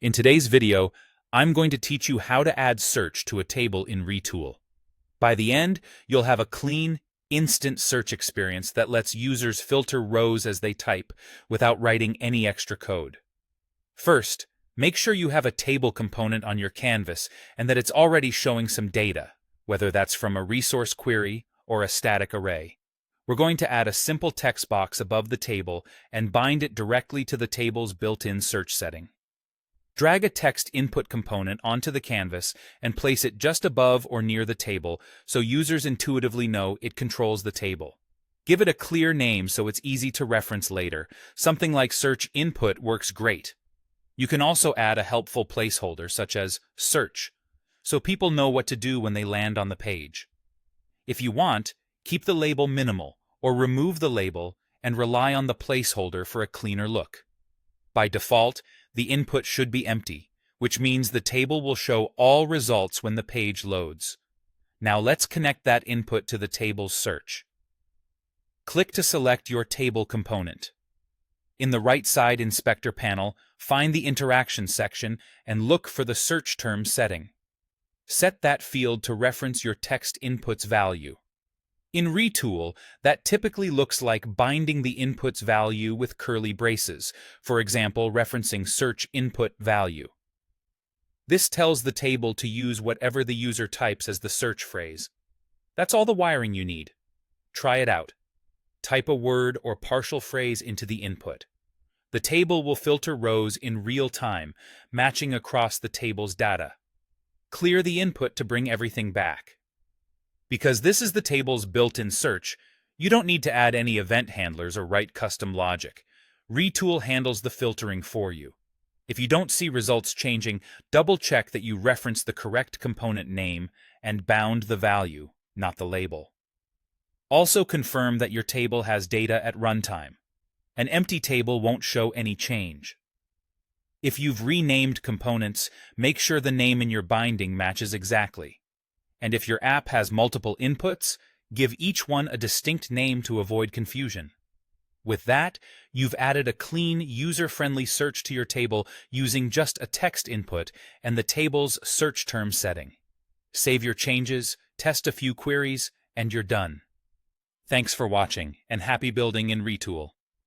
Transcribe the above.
In today's video, I'm going to teach you how to add search to a table in Retool. By the end, you'll have a clean, instant search experience that lets users filter rows as they type without writing any extra code. First, make sure you have a table component on your canvas and that it's already showing some data, whether that's from a resource query or a static array. We're going to add a simple text box above the table and bind it directly to the table's built-in search setting. Drag a text input component onto the canvas and place it just above or near the table so users intuitively know it controls the table. Give it a clear name so it's easy to reference later. Something like search input works great. You can also add a helpful placeholder such as search, so people know what to do when they land on the page. If you want, keep the label minimal or remove the label and rely on the placeholder for a cleaner look. By default, the input should be empty, which means the table will show all results when the page loads. Now let's connect that input to the table's search. Click to select your table component. In the right side inspector panel, find the interaction section and look for the search term setting. Set that field to reference your text input's value. In Retool, that typically looks like binding the input's value with curly braces, for example, referencing search input value. This tells the table to use whatever the user types as the search phrase. That's all the wiring you need. Try it out. Type a word or partial phrase into the input. The table will filter rows in real time, matching across the table's data. Clear the input to bring everything back. Because this is the table's built-in search, you don't need to add any event handlers or write custom logic. Retool handles the filtering for you. If you don't see results changing, double-check that you reference the correct component name and bound the value, not the label. Also confirm that your table has data at runtime. An empty table won't show any change. If you've renamed components, make sure the name in your binding matches exactly. And if your app has multiple inputs, give each one a distinct name to avoid confusion. With that, you've added a clean, user-friendly search to your table using just a text input and the table's search term setting. Save your changes, test a few queries, and you're done. Thanks for watching, and happy building in Retool.